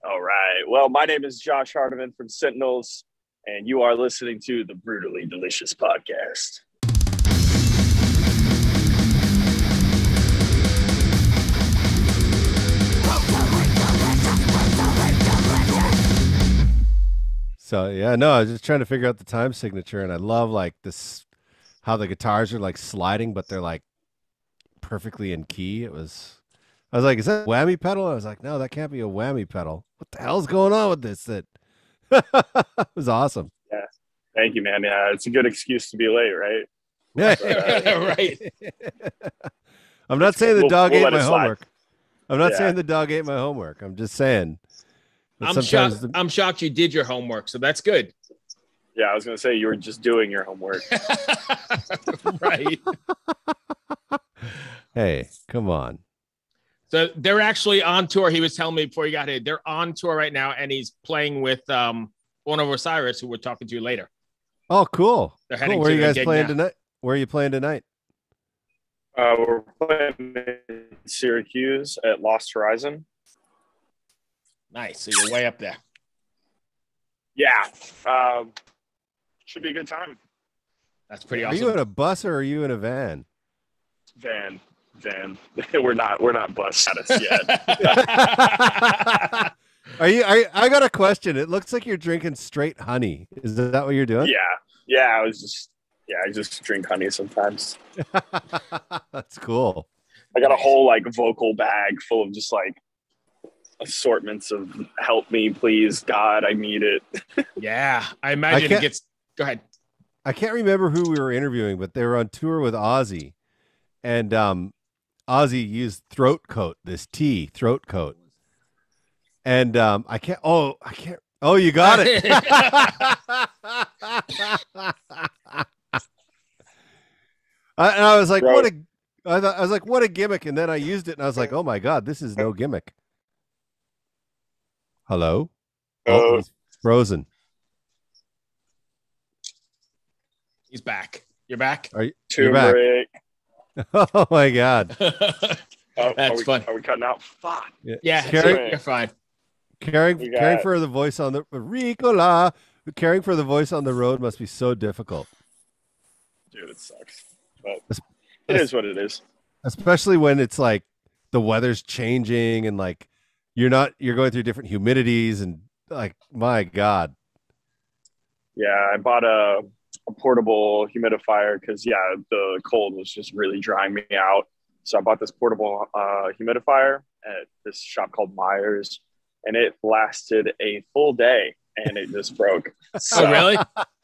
All right. Well, my name is Josh Hardiman from Sentinels, and you are listening to the Brutally Delicious podcast. So yeah, no, I was just trying to figure out the time signature, and I love like this, how the guitars are like sliding, but they're like perfectly in key. I was like, is that a whammy pedal? I was like, no, that can't be a whammy pedal. What the hell's going on with this? That it was awesome. Yeah. Thank you, man. Yeah, it's a good excuse to be late, right? Yeah, Right. I'm not saying the dog ate let my it slide. homework. I'm not Yeah. saying the dog ate my homework. I'm just saying. that I'm sometimes shocked. I'm shocked you did your homework, so that's good. Yeah, I was going to say you were just doing your homework. Right. Hey, come on. So they're actually on tour. He was telling me before he got here, they're on tour right now, and he's playing with Born of Osiris, who we're talking to later. Oh, cool. They're Cool. heading Where are to you their guys gig playing now. tonight? Where are you playing tonight? We're playing in Syracuse at Lost Horizon. Nice. So you're way up there. Yeah. Should be a good time. That's pretty Are awesome. you in a bus or are you in a van? Van. we're not bus status yet. I got a question. It looks like you're drinking straight honey. Is that what you're doing? Yeah. I just drink honey sometimes. That's cool. I got a whole like vocal bag full of just like assortments of help me, please, God, I need it. Yeah. I imagine it gets. Go ahead. I can't remember who we were interviewing, but they were on tour with Ozzy, and Ozzy used throat coat, this tea throat coat, and I can't. Oh, you got it. And I was like, what a gimmick. And then I used it and I was like, oh my God, this is no gimmick. Hello? Oh, he's frozen. He's back. You're back? You're back. Oh my God. That's fun. Are we cutting out? Fuck. Yeah, Carrie- you're fine. Caring for the voice on the Ricola. Caring for the voice on the road must be so difficult. Dude, it sucks. But it is what it is. Especially when it's like the weather's changing and like you're going through different humidities and like, my God. Yeah, I bought a portable humidifier because the cold was just really drying me out. So I bought this portable humidifier at this shop called Myers, and it lasted a full day and it just broke. So, Oh, really?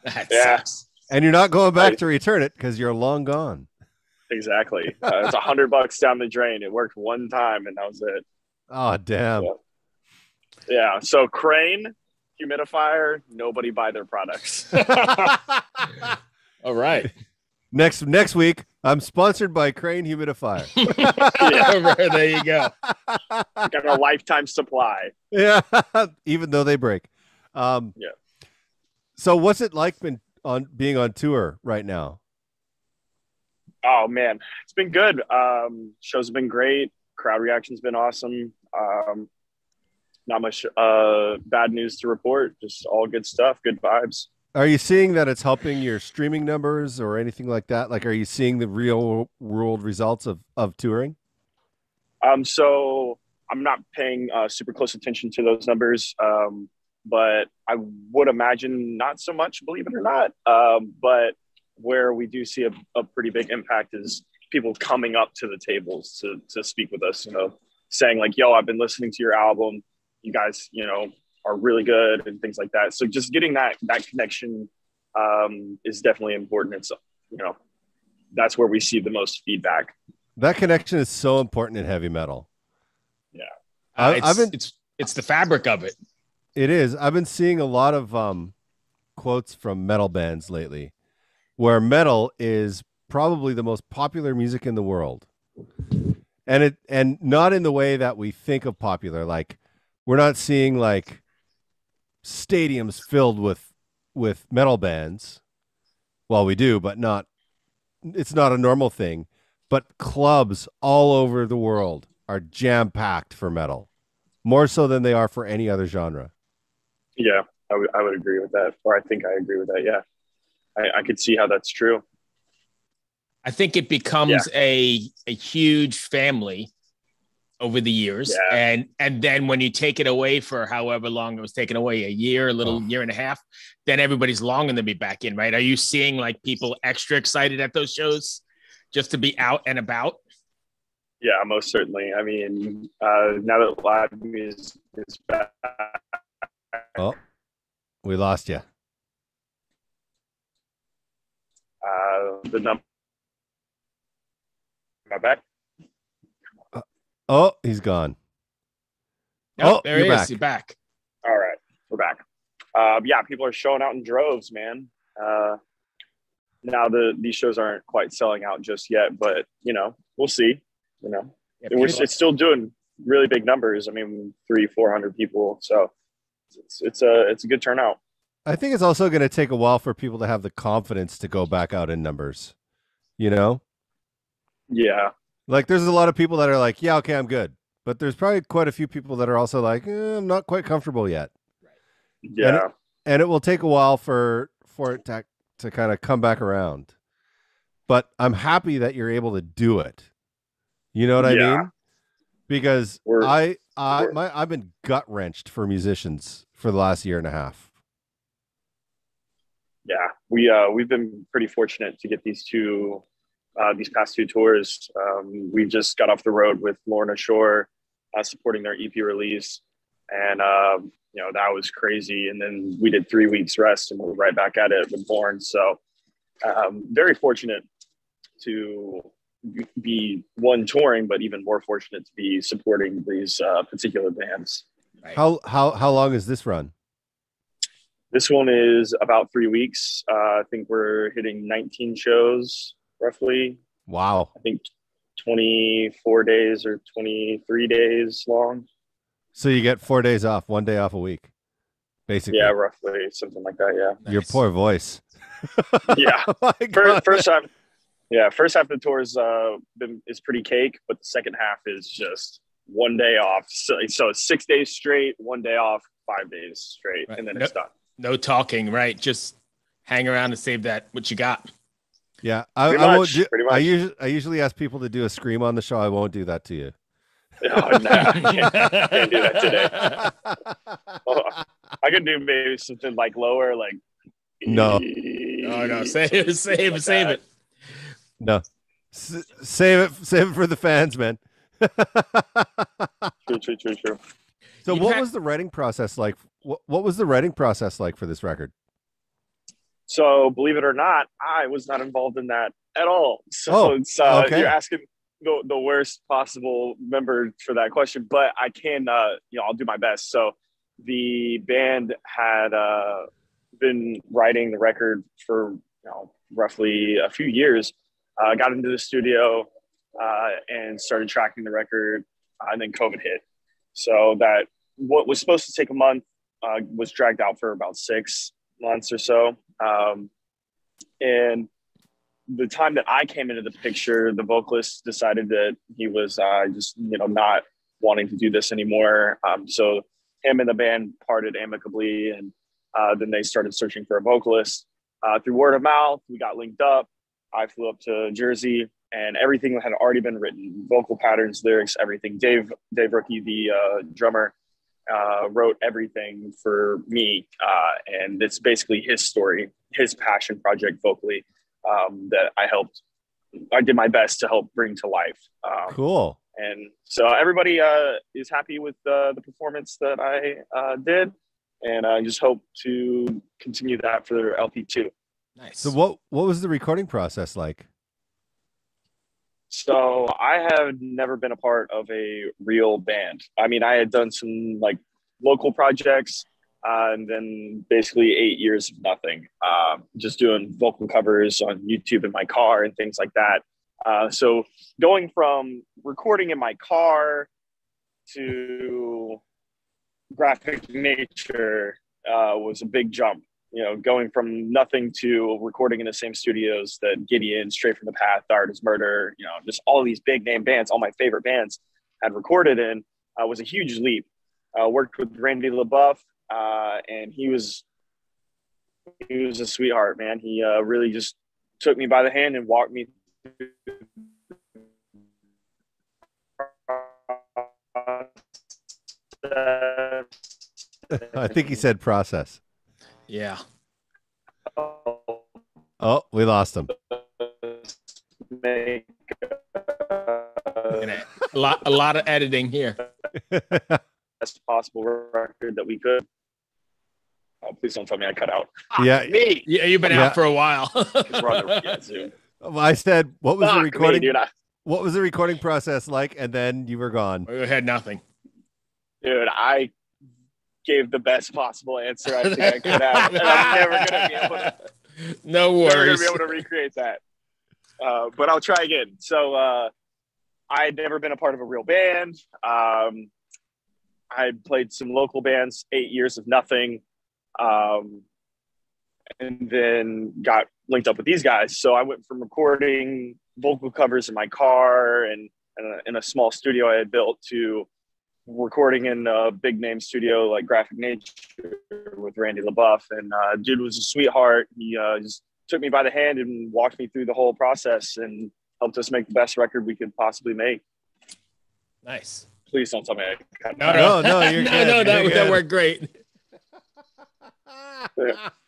That sucks. And you're not going back to return it because you're long gone. Exactly. It's $100 down the drain. It worked one time and that was it. Oh, damn. Yeah. So Crane humidifier, nobody buy their products. All right. Next week, I'm sponsored by Crane Humidifier. Yeah, there you go. Got a lifetime supply. Yeah, even though they break. Yeah. So what's it like being on tour right now? Oh man, it's been good. Shows have been great. Crowd reaction's been awesome. Not much bad news to report. Just all good stuff. Good vibes. Are you seeing that it's helping your streaming numbers or anything like that? Like, are you seeing the real world results of touring? So I'm not paying super close attention to those numbers, but I would imagine not so much, believe it or not. But where we do see a pretty big impact is people coming up to the tables to speak with us, saying like, yo, I've been listening to your album. You guys, are really good and things like that. So just getting that connection is definitely important. It's, that's where we see the most feedback. That connection is so important in heavy metal. Yeah. It's the fabric of it. It is. I've been seeing a lot of quotes from metal bands lately where metal is probably the most popular music in the world. And not in the way that we think of popular. Like, we're not seeing like stadiums filled with metal bands. Well, we do, but it's not a normal thing. But clubs all over the world are jam-packed for metal. more so than they are for any other genre. Yeah, I would agree with that, or I think I agree with that. Yeah, I could see how that's true. I think it becomes a huge family over the years. Yeah. And then when you take it away for however long it was taken away, a year, a little year and a half, then everybody's longing to be back in, right? Are you seeing like people extra excited at those shows just to be out and about? Yeah, most certainly. I mean, now that live music is back. Oh, we lost you. The number. Am I back? Oh, he's gone. Nope, there you're he is. back. You're back. All right, we're back. Yeah, people are showing out in droves, man. Now these shows aren't quite selling out just yet, but we'll see. It's still doing really big numbers. I mean, 300-400 people. So it's a good turnout. I think it's also going to take a while for people to have the confidence to go back out in numbers. Yeah. Like there's a lot of people that are like, yeah, okay, I'm good. But there's probably quite a few people that are also like, I'm not quite comfortable yet. Yeah. And it will take a while for it to kind of come back around. But I'm happy that you're able to do it. You know what I mean? Because I've been gut wrenched for musicians for the last year and a half. Yeah, we've been pretty fortunate to get these past two tours. We just got off the road with Lorna Shore, supporting their EP release, and that was crazy. And then we did 3 weeks rest, and we're right back at it with Born. So very fortunate to be touring, but even more fortunate to be supporting these particular bands. Right. How long is this run? This one is about 3 weeks. I think we're hitting 19 shows roughly. Wow. I think 24 days or 23 days long. So you get 4 days off, 1 day off a week, basically. Yeah, roughly something like that. Yeah. Nice. Your poor voice. Yeah. First time. Yeah, first half of the tour is pretty cake, but the second half is just 1 day off. So it's 6 days straight, 1 day off, 5 days straight, right. And then it's done. No talking, right? Just hang around and save what you got. Yeah, I usually ask people to do a scream on the show. I won't do that to you. Oh, no, can't do that today. I could do maybe something like lower, like no. Oh no, save it. No, save it for the fans, man. True. So, what was the writing process like? What was the writing process like for this record? So, believe it or not, I was not involved in that at all. So, okay. You're asking the worst possible member for that question, but I can, I'll do my best. So, the band had been writing the record for roughly a few years. Got into the studio and started tracking the record, and then COVID hit. So that what was supposed to take a month was dragged out for about 6 months or so. And the time that I came into the picture, the vocalist decided that he was just not wanting to do this anymore. So him and the band parted amicably, and then they started searching for a vocalist. Through word of mouth, we got linked up. I flew up to Jersey, and everything had already been written: vocal patterns, lyrics, everything. Dave Rookie, the drummer, wrote everything for me, and it's basically his story, his passion project vocally, that I did my best to help bring to life. Cool. And so everybody is happy with the performance that I did, and I just hope to continue that for LP2. Nice. So what was the recording process like? So I have never been a part of a real band. I mean, I had done some like local projects, and then basically 8 years of nothing, just doing vocal covers on YouTube in my car and things like that. So going from recording in my car to Graphic Nature was a big jump. Going from nothing to recording in the same studios that Gideon, Straight from the Path, The Artist Murder, just all these big name bands, all my favorite bands had recorded in, was a huge leap. Worked with Randy LaBeouf, and he was a sweetheart, man. He really just took me by the hand and walked me through I think he said process. Yeah. Oh, we lost him. Make A lot of editing here. best possible record that we could. Oh, please don't tell me I cut out. Yeah. Me. Yeah, you've been out for a while. We're on the Zoom. I said, what was the recording? Me, dude. What was the recording process like? And then you were gone. We had nothing. Dude, I gave the best possible answer I think I could have. And I'm never going to be able to. No Never worries. going to be able to recreate that. But I'll try again. So I had never been a part of a real band. I played some local bands, 8 years of nothing. And then got linked up with these guys. So I went from recording vocal covers in my car and in a small studio I had built to recording in a big name studio like Graphic Nature with Randy LaBeouf. And dude was a sweetheart. He just took me by the hand and walked me through the whole process and helped us make the best record we could possibly make. Nice. Please don't tell me I cut No, you're good. No, that worked great.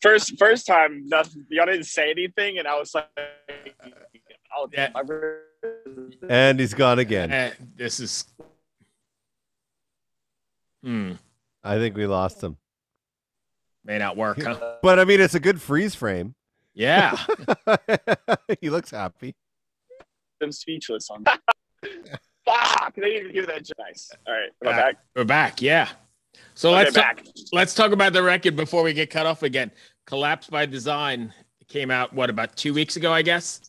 First time, nothing. Y'all didn't say anything, and I was like, "Oh, Yeah. And he's gone again. This is. I think we lost him. May not work, huh? But I mean, it's a good freeze frame. Yeah. He looks happy. I'm speechless on that. Fuck! They didn't even give that. Nice. All right, am I back? We're back. Yeah. So Okay, let's talk about the record before we get cut off again. Collapse by Design came out about 2 weeks ago, I guess.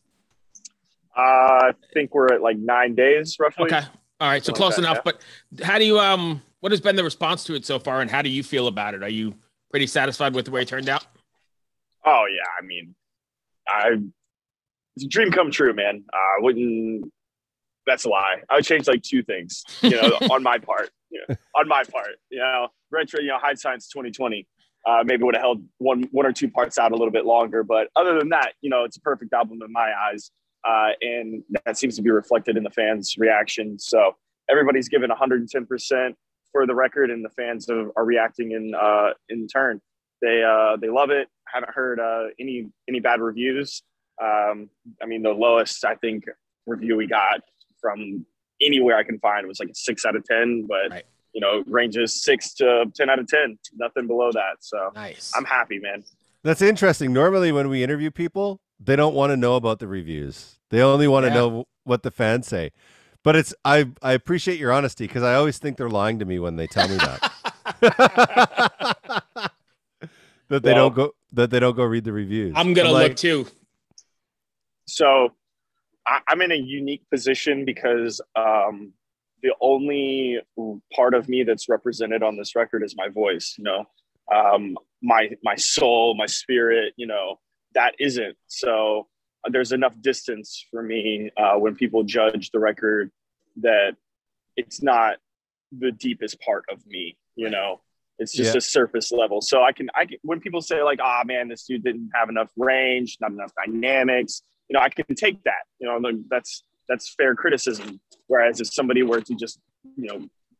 I think we're at like 9 days roughly. Okay. All right. So Something close like that, enough. yeah. But how do you what has been the response to it so far, and how do you feel about it? Are you pretty satisfied with the way it turned out? Oh yeah, I mean, it's a dream come true, man. I wouldn't. That's a lie. I would change like 2 things, on my part. On my part, retro, hindsight's 2020. Maybe would have held one or 2 parts out a little bit longer, but other than that, it's a perfect album in my eyes, and that seems to be reflected in the fans' reaction. So everybody's given 110% for the record, and the fans are reacting in turn. They love it. Haven't heard any bad reviews. I mean, the lowest I think review we got from anywhere I can find was like a 6 out of 10, but right. Ranges 6 to 10 out of 10, nothing below that. So nice. I'm happy, man. That's interesting. Normally when we interview people, they don't want to know about the reviews. They only want to know what the fans say. But I appreciate your honesty, because I always think they're lying to me when they tell me that. that they don't go read the reviews. I'm gonna look too. So I'm in a unique position because the only part of me that's represented on this record is my voice. My soul, my spirit. That isn't. So there's enough distance for me when people judge the record that it's not the deepest part of me. It's just a surface level. So I can when people say like, man, this dude didn't have enough range, not enough dynamics. I can take that. That's fair criticism. Whereas if somebody were to just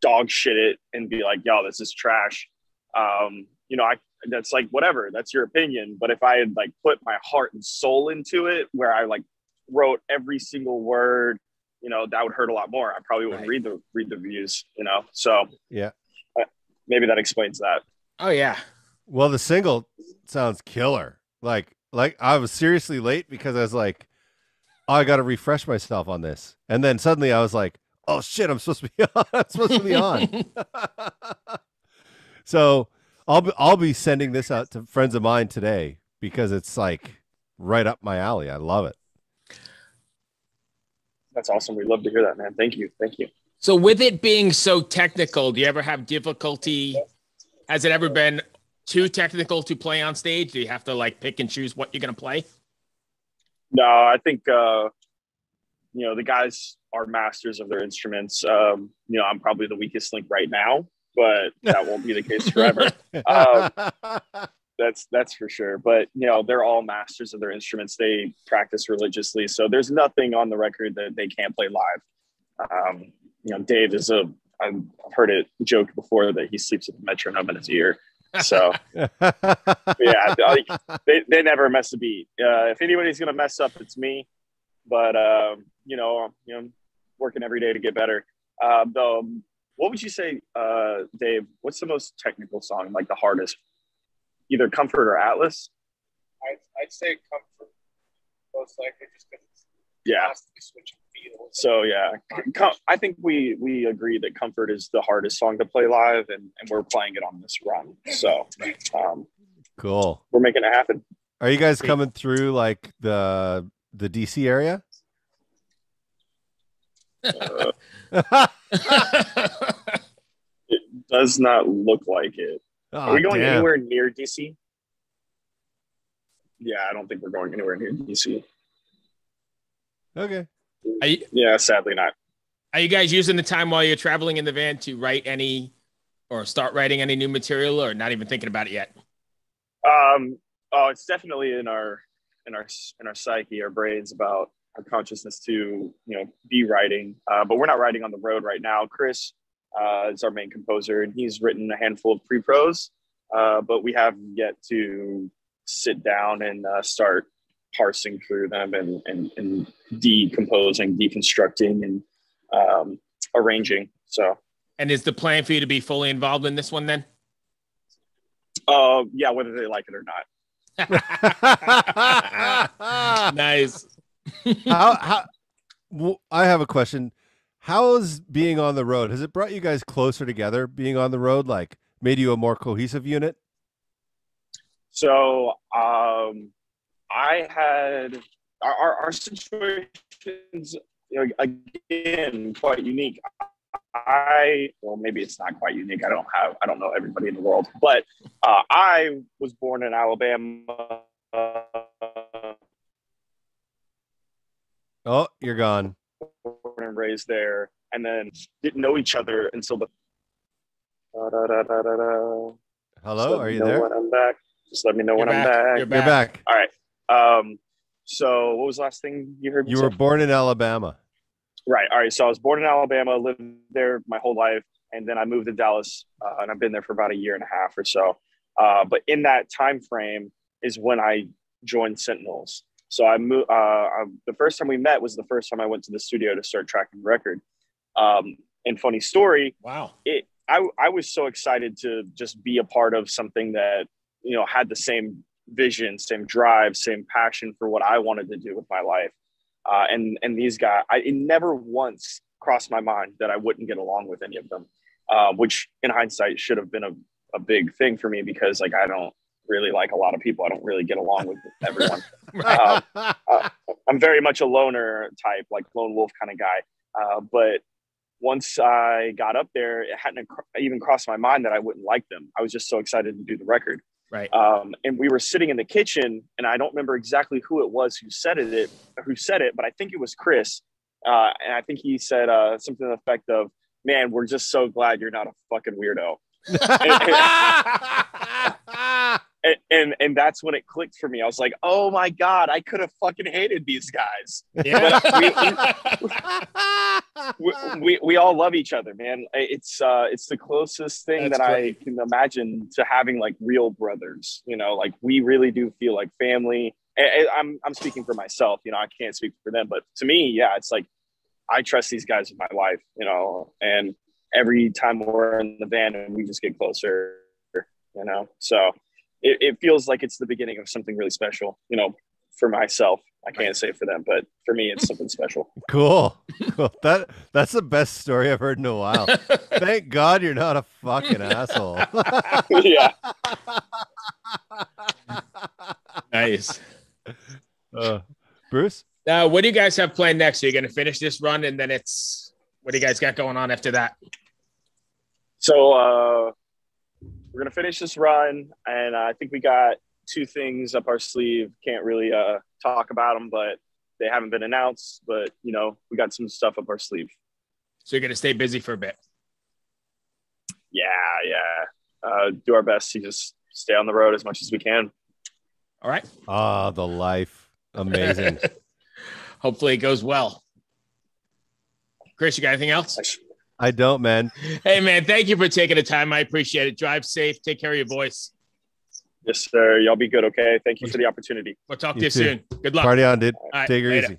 dog shit it and be like, yo, this is trash, that's like, whatever, that's your opinion. But if I had like put my heart and soul into it, where I like wrote every single word, that would hurt a lot more. I probably wouldn't read the reviews. So yeah, maybe that explains that. Oh yeah. Well, the single sounds killer. Like I was seriously late because I was like, oh, I got to refresh myself on this. And then suddenly I was like, oh shit, I'm supposed to be on. I'm supposed to be on. So I'll be sending this out to friends of mine today, because it's like right up my alley. I love it. That's awesome. We love to hear that, man. Thank you. So with it being so technical, do you ever have difficulty? Has it ever been too technical to play on stage? Do you have to like pick and choose what you're going to play? No, I think, the guys are masters of their instruments. I'm probably the weakest link right now. but that won't be the case forever. That's for sure. But they're all masters of their instruments. They practice religiously, so there's nothing on the record that they can't play live. Dave is I've heard it joked before that he sleeps with a metronome in his ear. So yeah, they never miss a beat. If anybody's gonna mess up, it's me. But I'm working every day to get better. Though, what would you say, Dave? What's the most technical song, like the hardest? Either Comfort or Atlas? I'd say Comfort, most likely, just because it's constantly switching feels. So yeah, I think we agree that Comfort is the hardest song to play live, and we're playing it on this run. So cool. We're making it happen. Are you guys coming through like the DC area? It does not look like it. Oh, are we going damn. anywhere near DC? Yeah, I don't think we're going anywhere near DC. Okay. Yeah, sadly not. Are you guys using the time while you're traveling in the van to write any or start writing any new material, or not even thinking about it yet? Oh, it's definitely in our psyche, our brains, about our consciousness to be writing. But we're not writing on the road right now. Kris is our main composer, and he's written a handful of pre-pros, but we have yet to sit down and start parsing through them and decomposing, deconstructing, and arranging. So, and is the plan for you to be fully involved in this one then? Yeah, whether they like it or not. Nice. I have a question. How is being on the road? Has it brought you guys closer together? Being on the road, like, made you a more cohesive unit? So, I had our situations, again, quite unique. Well, maybe it's not quite unique. I don't know everybody in the world, but I was born in Alabama. Oh, you're gone. Born and raised there, and then didn't know each other until the. Hello, are you there? When I'm back. Just let me know when I'm back. You're back. All right. So what was the last thing you heard me You say? were born in Alabama. Right. All right. So I was born in Alabama, lived there my whole life, and then I moved to Dallas, and I've been there for about a year and a half or so. But in that time frame is when I joined Sentinels. So I moved. The first time we met was the first time I went to the studio to start tracking the record. And funny story. Wow. I was so excited to just be a part of something that had the same vision, same drive, same passion for what I wanted to do with my life. And these guys, it never once crossed my mind that I wouldn't get along with any of them, which in hindsight should have been a big thing for me, because like I don't really like a lot of people. I don't really get along with everyone. I'm very much a loner type, like lone wolf kind of guy. But once I got up there, it hadn't even crossed my mind that I wouldn't like them. I was just so excited to do the record. Right. And we were sitting in the kitchen, and I don't remember exactly who it was who said it, but I think it was Kris. And I think he said something to the effect of, "Man, we're just so glad you're not a fucking weirdo." and that's when it clicked for me. I was like, "Oh my God, I could have fucking hated these guys." Yeah. We all love each other, man. It's the closest thing That's that great. I can imagine to having like real brothers. Like we really do feel like family. I'm speaking for myself. I can't speak for them, but to me, yeah, it's like I trust these guys with my life. And every time we're in the van, and we just get closer. So it feels like it's the beginning of something really special. For myself. I can't say for them, but for me, it's something special. Cool. That's the best story I've heard in a while. Thank God you're not a fucking asshole. Yeah. Nice. Bruce? What do you guys have planned next? Are you going to finish this run, and then what do you guys got going on after that? So we're going to finish this run, and I think we got 2 things up our sleeve. Can't really talk about them, but they haven't been announced. But we got some stuff up our sleeve. So you're going to stay busy for a bit. Do our best to just stay on the road as much as we can. All right. Ah, the life. Amazing. Hopefully it goes well. Kris, you got anything else? I don't, man. Hey, man, thank you for taking the time. I appreciate it. Drive safe. Take care of your voice. Yes, sir. Y'all be good, okay? Thank you for the opportunity. We'll talk to you soon. Good luck. Party on, dude. All right, Take her later. easy.